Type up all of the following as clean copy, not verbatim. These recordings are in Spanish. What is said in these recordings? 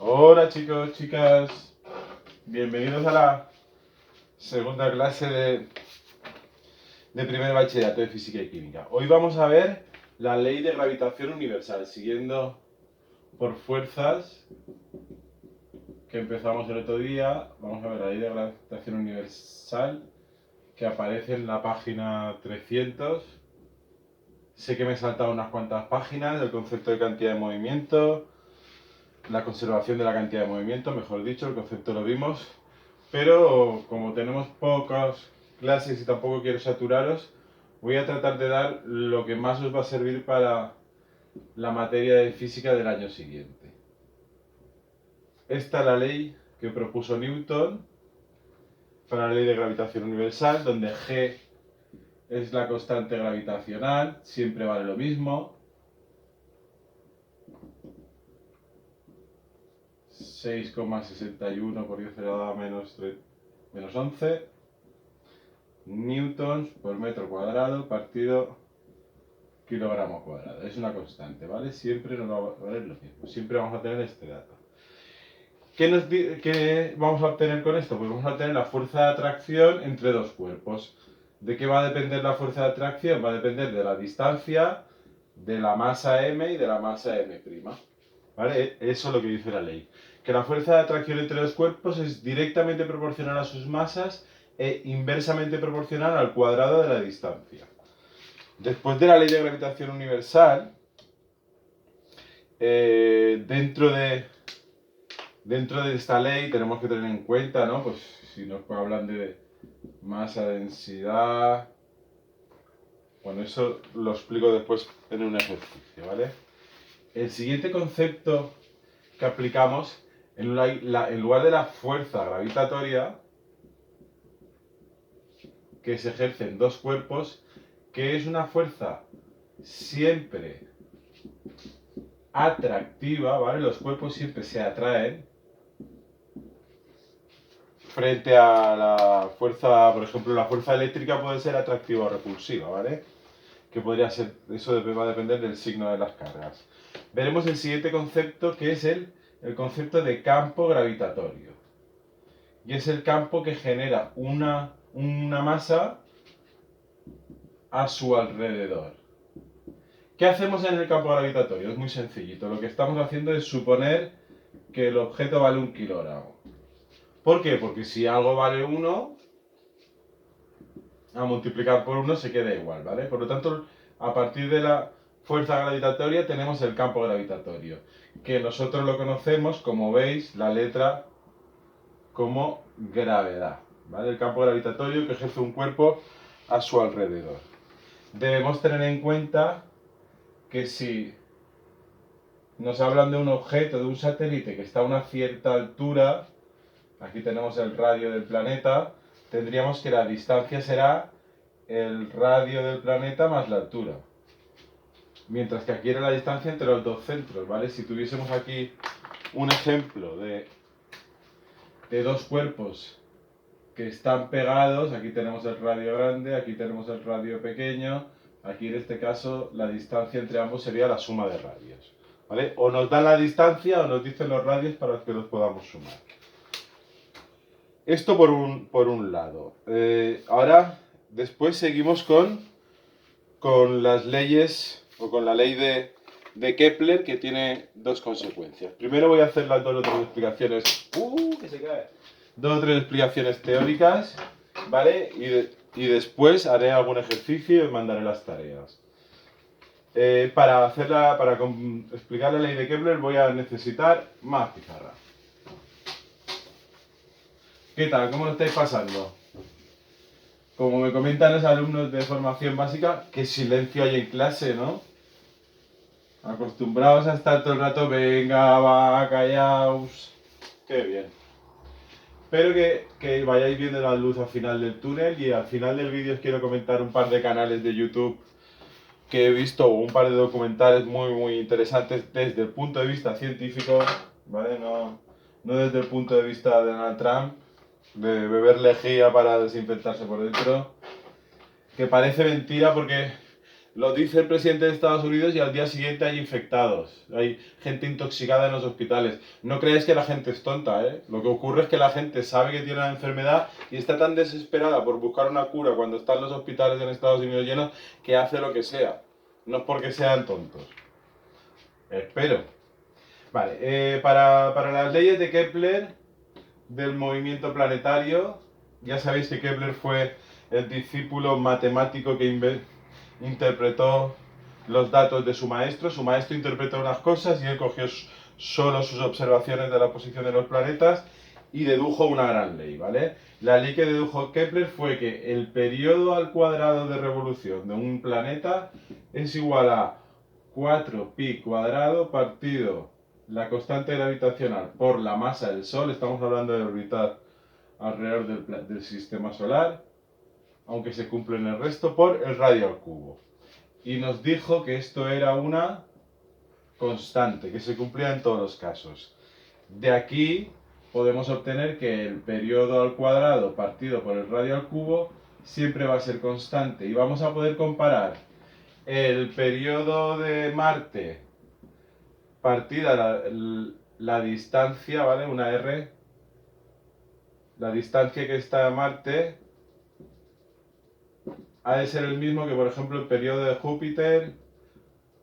Hola chicos, chicas, bienvenidos a la segunda clase de primer bachillerato de física y química. Hoy vamos a ver la ley de gravitación universal, siguiendo por fuerzas que empezamos el otro día. Vamos a ver la ley de gravitación universal que aparece en la página 300. Sé que me he saltado unas cuantas páginas, el concepto de cantidad de movimiento, la conservación de la cantidad de movimiento, mejor dicho, el concepto lo vimos. Pero como tenemos pocas clases y tampoco quiero saturaros, voy a tratar de dar lo que más os va a servir para la materia de física del año siguiente. Esta es la ley que propuso Newton para la ley de gravitación universal, donde G es la constante gravitacional, siempre vale lo mismo. 6,61 por 10 elevado a menos 11 newtons por metro cuadrado partido kilogramo cuadrado. Es una constante, ¿vale? Siempre nos va a valer lo mismo. Siempre vamos a tener este dato. ¿Qué vamos a obtener con esto? Pues vamos a obtener la fuerza de atracción entre dos cuerpos. ¿De qué va a depender la fuerza de atracción? Va a depender de la distancia, de la masa m y de la masa m'. ¿Vale? Eso es lo que dice la ley. Que la fuerza de atracción entre los cuerpos es directamente proporcional a sus masas e inversamente proporcional al cuadrado de la distancia. Después de la ley de gravitación universal, dentro de esta ley tenemos que tener en cuenta, ¿no? Pues si nos hablan de masa, densidad, bueno, eso lo explico después en un ejercicio, ¿vale? El siguiente concepto que aplicamos, en lugar de la fuerza gravitatoria que se ejerce en dos cuerpos, que es una fuerza siempre atractiva, ¿vale? Los cuerpos siempre se atraen frente a la fuerza, por ejemplo, la fuerza eléctrica puede ser atractiva o repulsiva, ¿vale? Que podría ser, eso va a depender del signo de las cargas. Veremos el siguiente concepto, que es el concepto de campo gravitatorio. Y es el campo que genera una masa a su alrededor. ¿Qué hacemos en el campo gravitatorio? Es muy sencillito. Lo que estamos haciendo es suponer que el objeto vale 1 kilogramo. ¿Por qué? Porque si algo vale 1, a multiplicar por 1 se queda igual, ¿vale? Por lo tanto, a partir de la fuerza gravitatoria tenemos el campo gravitatorio, que nosotros lo conocemos, como veis, la letra como gravedad, ¿vale? El campo gravitatorio que ejerce un cuerpo a su alrededor. Debemos tener en cuenta que si nos hablan de un objeto, de un satélite que está a una cierta altura, aquí tenemos el radio del planeta, tendríamos que la distancia será el radio del planeta más la altura. Mientras que aquí era la distancia entre los dos centros, ¿vale? Si tuviésemos aquí un ejemplo de dos cuerpos que están pegados, aquí tenemos el radio grande, aquí tenemos el radio pequeño, aquí en este caso la distancia entre ambos sería la suma de radios, ¿vale? O nos dan la distancia o nos dicen los radios para que los podamos sumar. Esto por un lado. Ahora, después seguimos con las leyes, o con la ley de Kepler, que tiene dos consecuencias. Primero voy a hacer las dos o tres explicaciones. Que se cae. Dos o tres explicaciones teóricas, ¿vale? Y después haré algún ejercicio y os mandaré las tareas. Para explicar la ley de Kepler voy a necesitar más pizarra. ¿Qué tal? ¿Cómo lo estáis pasando? Como me comentan los alumnos de formación básica, qué silencio hay en clase, ¿no? Acostumbrados a estar todo el rato, venga, va, callaos. Qué bien. Espero que vayáis viendo la luz al final del túnel, y al final del vídeo os quiero comentar un par de canales de YouTube que he visto, un par de documentales muy interesantes desde el punto de vista científico, ¿vale? No desde el punto de vista de Donald Trump, de beber lejía para desinfectarse por dentro, que parece mentira porque Lo dice el presidente de Estados Unidos y al día siguiente hay infectados. Hay gente intoxicada en los hospitales. No creáis que la gente es tonta, ¿eh? Lo que ocurre es que la gente sabe que tiene la enfermedad y está tan desesperada por buscar una cura cuando están los hospitales en Estados Unidos llenos que hace lo que sea. No es porque sean tontos. Espero. Vale, para las leyes de Kepler del movimiento planetario, ya sabéis que Kepler fue el discípulo matemático que interpretó los datos de su maestro. Su maestro interpretó unas cosas y él cogió solo sus observaciones de la posición de los planetas y dedujo una gran ley, ¿vale? La ley que dedujo Kepler fue que el periodo al cuadrado de revolución de un planeta es igual a 4pi cuadrado partido la constante gravitacional por la masa del Sol. Estamos hablando de orbitar alrededor del sistema solar, aunque se cumple en el resto, por el radio al cubo. Y nos dijo que esto era una constante, que se cumplía en todos los casos. De aquí podemos obtener que el periodo al cuadrado partido por el radio al cubo siempre va a ser constante. Y vamos a poder comparar el periodo de Marte partida la distancia, ¿vale? Una R, la distancia que está a Marte ha de ser el mismo que, por ejemplo, el periodo de Júpiter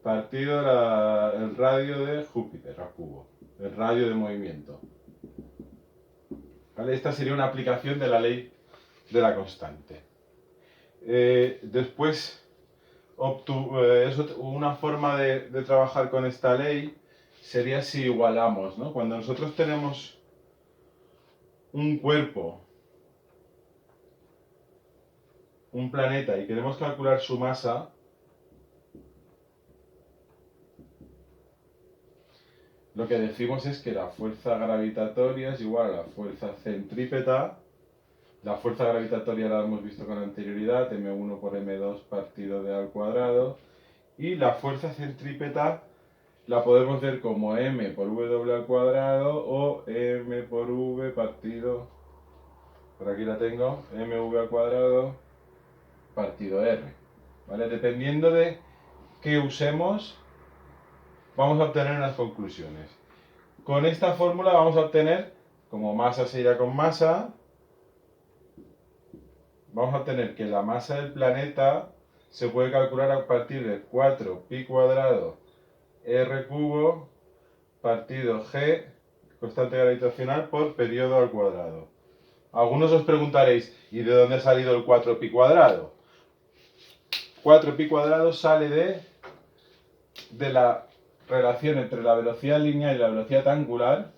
partido el radio de Júpiter al cubo, el radio de movimiento. ¿Vale? Esta sería una aplicación de la ley de la constante. Después, una forma de trabajar con esta ley sería si igualamos, ¿no? Cuando nosotros tenemos un cuerpo, un planeta, y queremos calcular su masa, lo que decimos es que la fuerza gravitatoria es igual a la fuerza centrípeta. La fuerza gravitatoria la hemos visto con anterioridad, m1 por m2 partido de al cuadrado. Y la fuerza centrípeta la podemos ver como m por w al cuadrado o m por v partido, por aquí la tengo, mv al cuadrado partido r. ¿Vale? Dependiendo de qué usemos, vamos a obtener unas conclusiones. Con esta fórmula vamos a obtener, como masa se irá con masa, vamos a obtener que la masa del planeta se puede calcular a partir de 4pi cuadrado r cubo partido g, constante gravitacional, por periodo al cuadrado. Algunos os preguntaréis, ¿y de dónde ha salido el 4pi cuadrado? 4pi cuadrado sale de la relación entre la velocidad lineal y la velocidad angular,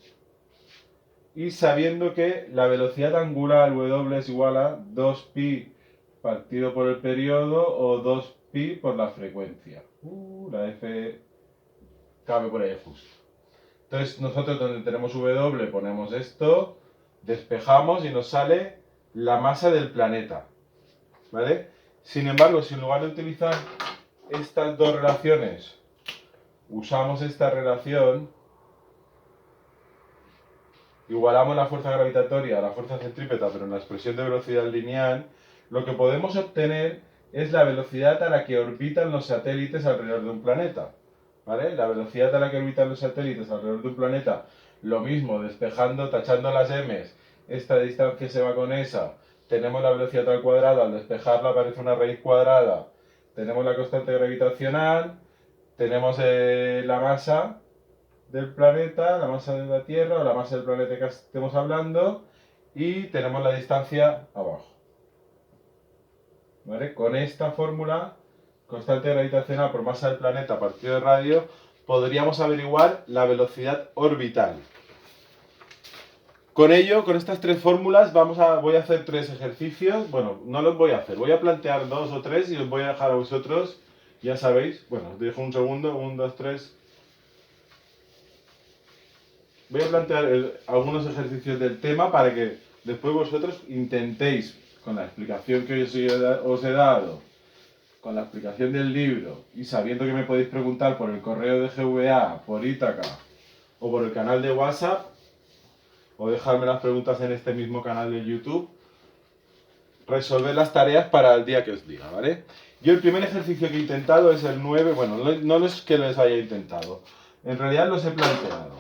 y sabiendo que la velocidad angular w es igual a 2pi partido por el periodo o 2pi por la frecuencia. La f cabe por ahí justo. Entonces nosotros donde tenemos w ponemos esto, despejamos y nos sale la masa del planeta, ¿vale? Sin embargo, si en lugar de utilizar estas dos relaciones usamos esta relación, igualamos la fuerza gravitatoria a la fuerza centrípeta, pero en la expresión de velocidad lineal, lo que podemos obtener es la velocidad a la que orbitan los satélites alrededor de un planeta. ¿Vale? La velocidad a la que orbitan los satélites alrededor de un planeta, lo mismo, despejando, tachando las m's, esta distancia se va con esa, tenemos la velocidad al cuadrado, al despejarla aparece una raíz cuadrada, tenemos la constante gravitacional, tenemos la masa del planeta, la masa de la Tierra o la masa del planeta que estemos hablando, y tenemos la distancia abajo. ¿Vale? Con esta fórmula, constante gravitacional por masa del planeta partido de radio, podríamos averiguar la velocidad orbital. Con ello, con estas tres fórmulas, voy a hacer tres ejercicios. Bueno, no los voy a hacer, voy a plantear dos o tres y os voy a dejar a vosotros, ya sabéis. Bueno, os dejo un segundo, 1, 2, 3. Voy a plantear algunos ejercicios del tema para que después vosotros intentéis, con la explicación que os he dado, con la explicación del libro y sabiendo que me podéis preguntar por el correo de GVA, por Ítaca o por el canal de WhatsApp, o dejarme las preguntas en este mismo canal de YouTube, resolver las tareas para el día que os diga, ¿vale? Yo el primer ejercicio que he intentado es el 9, bueno, no es que los haya intentado, en realidad los he planteado.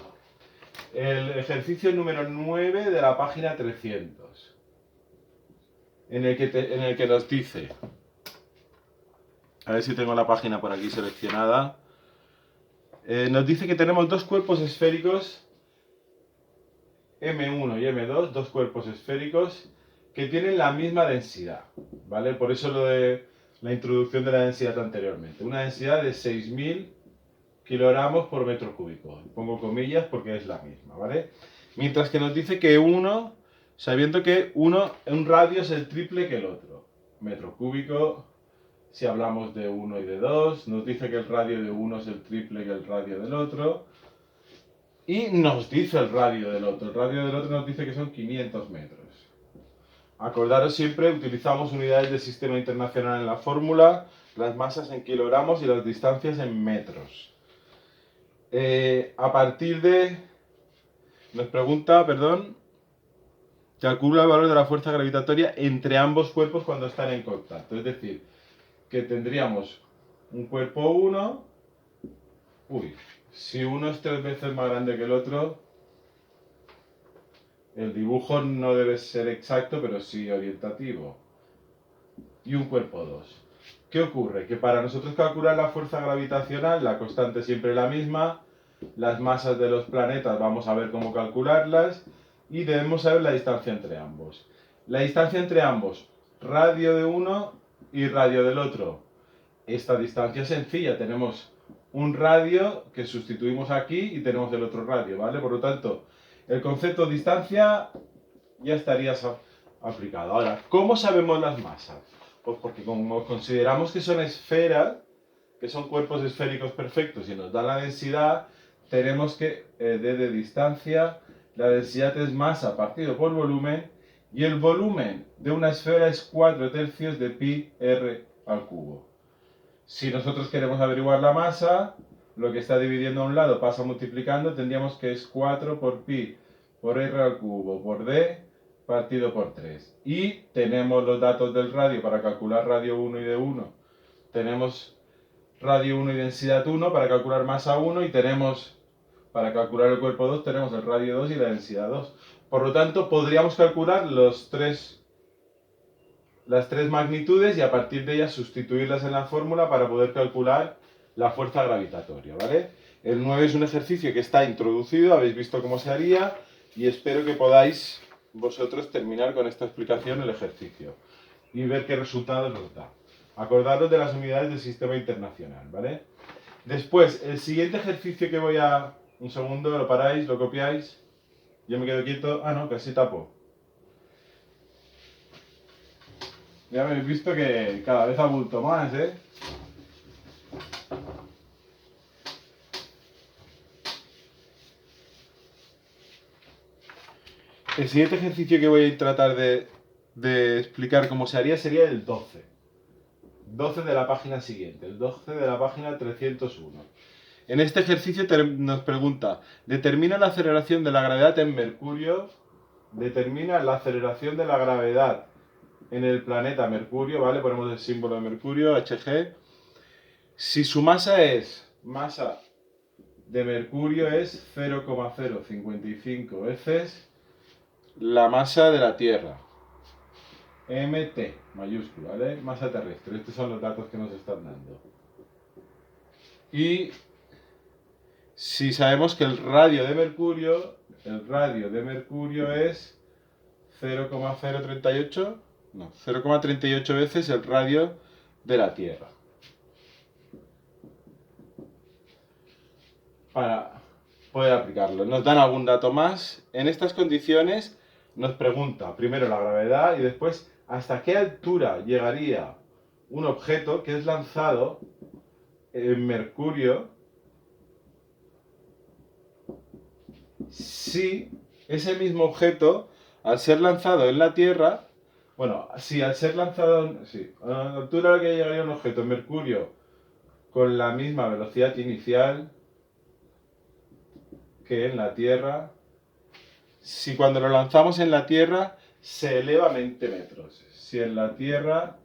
El ejercicio número 9 de la página 300, en el que nos dice, a ver si tengo la página por aquí seleccionada, nos dice que tenemos dos cuerpos esféricos, M1 y M2, dos cuerpos esféricos que tienen la misma densidad, ¿vale? Por eso lo de la introducción de la densidad anteriormente. Una densidad de 6.000 kilogramos por metro cúbico. Pongo comillas porque es la misma, ¿vale? Mientras que nos dice que uno, sabiendo que un radio es el triple que el otro. Metro cúbico, si hablamos de 1 y de 2, nos dice que el radio de uno es el triple que el radio del otro. Y nos dice el radio del otro. El radio del otro nos dice que son 500 metros. Acordaros siempre, utilizamos unidades de sistema internacional en la fórmula, las masas en kilogramos y las distancias en metros. A partir de... Nos pregunta, perdón, calcula el valor de la fuerza gravitatoria entre ambos cuerpos cuando están en contacto. Es decir, que tendríamos un cuerpo 1, si uno es 3 veces más grande que el otro, el dibujo no debe ser exacto, pero sí orientativo. Y un cuerpo 2. ¿Qué ocurre? Que para nosotros calcular la fuerza gravitacional, la constante siempre es la misma, las masas de los planetas vamos a ver cómo calcularlas y debemos saber la distancia entre ambos. La distancia entre ambos, radio de uno y radio del otro. Esta distancia es sencilla, tenemos un radio que sustituimos aquí y tenemos el otro radio, ¿vale? Por lo tanto, el concepto de distancia ya estaría aplicado. Ahora, ¿cómo sabemos las masas? Pues porque como consideramos que son esferas, que son cuerpos esféricos perfectos y nos da la densidad, tenemos que d de distancia, la densidad es masa partido por volumen, y el volumen de una esfera es 4 tercios de pi r al cubo. Si nosotros queremos averiguar la masa, lo que está dividiendo a un lado pasa multiplicando, tendríamos que es 4 por pi por r al cubo por d partido por 3. Y tenemos los datos del radio para calcular radio 1 y d 1. Tenemos radio 1 y densidad 1 para calcular masa 1 y tenemos, para calcular el cuerpo 2, tenemos el radio 2 y la densidad 2. Por lo tanto, podríamos calcular las tres magnitudes y a partir de ellas sustituirlas en la fórmula para poder calcular la fuerza gravitatoria, ¿vale? El 9 es un ejercicio que está introducido, habéis visto cómo se haría y espero que podáis vosotros terminar con esta explicación el ejercicio y ver qué resultados nos da. Acordaros de las unidades del sistema internacional, ¿vale? Después, el siguiente ejercicio que voy a... Un segundo, lo paráis, lo copiáis. Yo me quedo quieto. Ah, no, casi tapo. Ya habéis visto que cada vez abulto más, ¿eh? El siguiente ejercicio que voy a tratar de explicar cómo se haría sería el 12. 12 de la página siguiente, el 12 de la página 301. En este ejercicio nos pregunta, determina la aceleración de la gravedad en Mercurio, determina la aceleración de la gravedad en el planeta Mercurio, ¿vale? Ponemos el símbolo de Mercurio, Hg. Si su masa de Mercurio es 0,055 veces la masa de la Tierra. MT, mayúscula, ¿vale? Masa terrestre. Estos son los datos que nos están dando. Y si sabemos que el radio de Mercurio es 0,038, no, 0,38 veces el radio de la Tierra. Para poder aplicarlo. Nos dan algún dato más. En estas condiciones nos pregunta primero la gravedad y después hasta qué altura llegaría un objeto que es lanzado en Mercurio si ese mismo objeto, al ser lanzado en la Tierra, bueno, si al ser lanzado, sí, a la altura a la que llegaría un objeto en Mercurio con la misma velocidad inicial que en la Tierra, si cuando lo lanzamos en la Tierra se eleva 20 metros. Si en la Tierra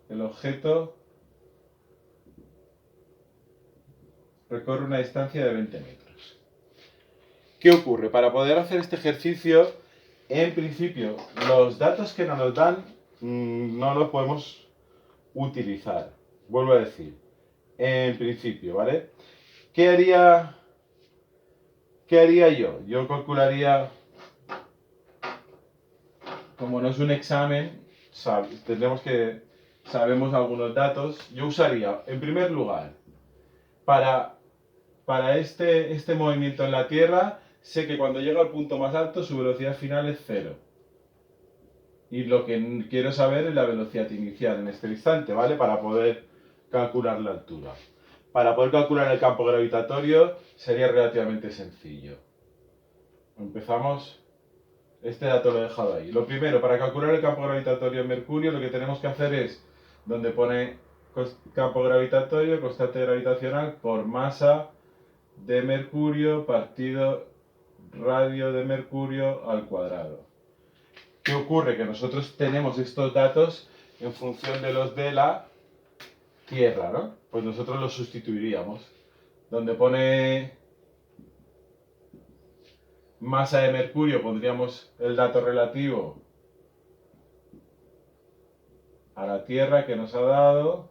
el objeto recorre una distancia de 20 metros. ¿Qué ocurre? Para poder hacer este ejercicio, en principio, los datos que nos dan no los podemos utilizar. Vuelvo a decir, en principio, ¿vale? ¿Qué haría yo? Yo calcularía, como no es un examen, sabemos algunos datos. Yo usaría, en primer lugar, para este movimiento en la Tierra, sé que cuando llega al punto más alto su velocidad final es 0. Y lo que quiero saber es la velocidad inicial en este instante, ¿vale? Para poder calcular la altura. Para poder calcular el campo gravitatorio sería relativamente sencillo. Empezamos. Este dato lo he dejado ahí. Lo primero, para calcular el campo gravitatorio en Mercurio, lo que tenemos que hacer es, donde pone campo gravitatorio, constante gravitacional por masa de Mercurio partido radio de Mercurio al cuadrado. ¿Qué ocurre? Que nosotros tenemos estos datos en función de los de la Tierra, ¿no? Pues nosotros los sustituiríamos. Donde pone masa de Mercurio pondríamos el dato relativo a la Tierra que nos ha dado,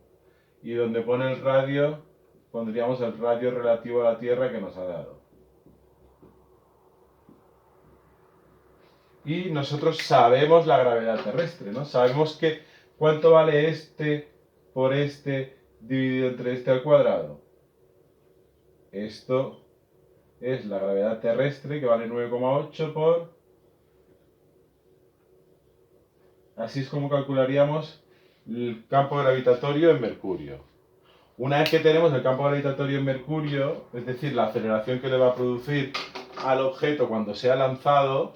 y donde pone el radio pondríamos el radio relativo a la Tierra que nos ha dado. Y nosotros sabemos la gravedad terrestre, ¿no? Sabemos que cuánto vale este por este dividido entre este al cuadrado. Esto es la gravedad terrestre, que vale 9,8 por... Así es como calcularíamos el campo gravitatorio en Mercurio. Una vez que tenemos el campo gravitatorio en Mercurio, es decir, la aceleración que le va a producir al objeto cuando sea lanzado,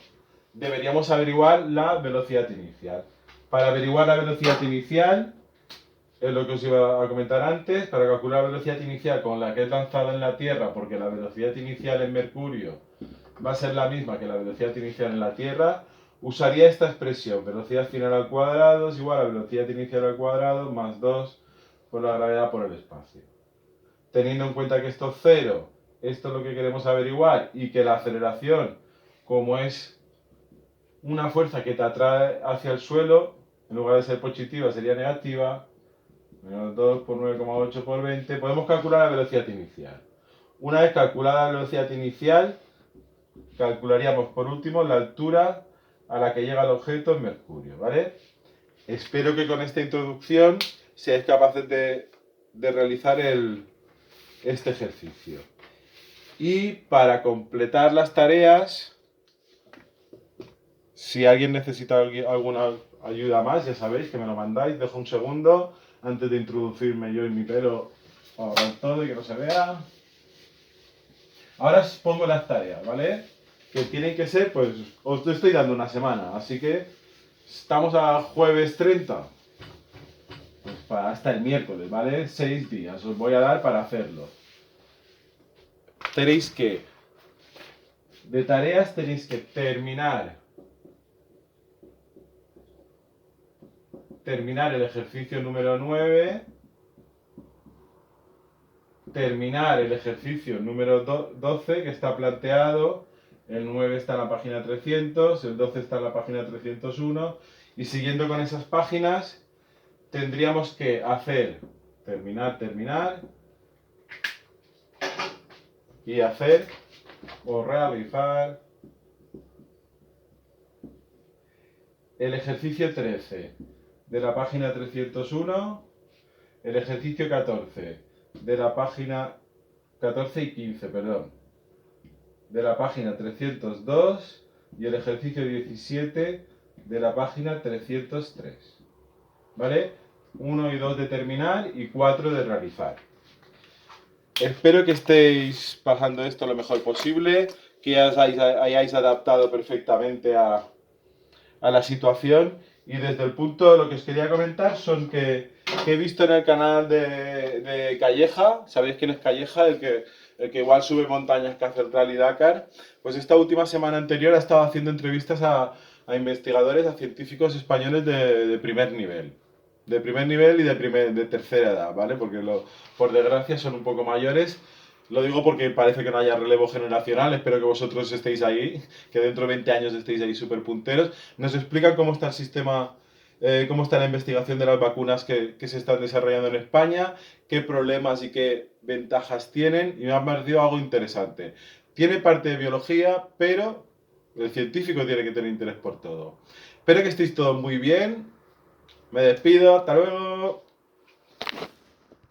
deberíamos averiguar la velocidad inicial. Para averiguar la velocidad inicial, es lo que os iba a comentar antes, para calcular la velocidad inicial con la que es lanzado en la Tierra, porque la velocidad inicial en Mercurio va a ser la misma que la velocidad inicial en la Tierra, usaría esta expresión, velocidad final al cuadrado es igual a velocidad inicial al cuadrado más 2 por la gravedad por el espacio. Teniendo en cuenta que esto es 0, esto es lo que queremos averiguar, y que la aceleración, como es una fuerza que te atrae hacia el suelo, en lugar de ser positiva sería negativa, menos 2 por 9,8 por 20, podemos calcular la velocidad inicial. Una vez calculada la velocidad inicial, calcularíamos por último la altura a la que llega el objeto en Mercurio, ¿vale? Espero que con esta introducción seáis capaces de realizar este ejercicio. Y para completar las tareas, si alguien necesita alguna ayuda más, ya sabéis que me lo mandáis. Dejo un segundo antes de introducirme yo en mi pelo para todo y que no se vea. Ahora os pongo las tareas, ¿vale? Que tienen que ser, pues, os estoy dando una semana, así que estamos a jueves 30. Pues hasta el miércoles, ¿vale? 6 días os voy a dar para hacerlo. De tareas tenéis que terminar el ejercicio número 9, terminar el ejercicio número 12 que está planteado, el 9 está en la página 300, el 12 está en la página 301, y siguiendo con esas páginas tendríamos que hacer terminar y hacer o realizar el ejercicio 13 de la página 301, el ejercicio 14 de la página 14 y 15, perdón, de la página 302 y el ejercicio 17 de la página 303. ¿Vale? 1 y 2 de terminar y 4 de realizar. Espero que estéis pasando esto lo mejor posible, que hayáis adaptado perfectamente a la situación. Y desde el punto, lo que os quería comentar son que he visto en el canal de Calleja, ¿sabéis quién es Calleja? El que igual sube montañas, que hace el Rally Dakar. Pues esta última semana anterior ha estado haciendo entrevistas a investigadores, a científicos españoles de primer nivel. De primer nivel y de tercera edad, ¿vale? Porque por desgracia son un poco mayores. Lo digo porque parece que no haya relevo generacional. Espero que vosotros estéis ahí, que dentro de 20 años estéis ahí súper punteros. Nos explican cómo está el sistema, cómo está la investigación de las vacunas que se están desarrollando en España, qué problemas y qué ventajas tienen. Y me ha parecido algo interesante. Tiene parte de biología, pero el científico tiene que tener interés por todo. Espero que estéis todos muy bien. Me despido, hasta luego.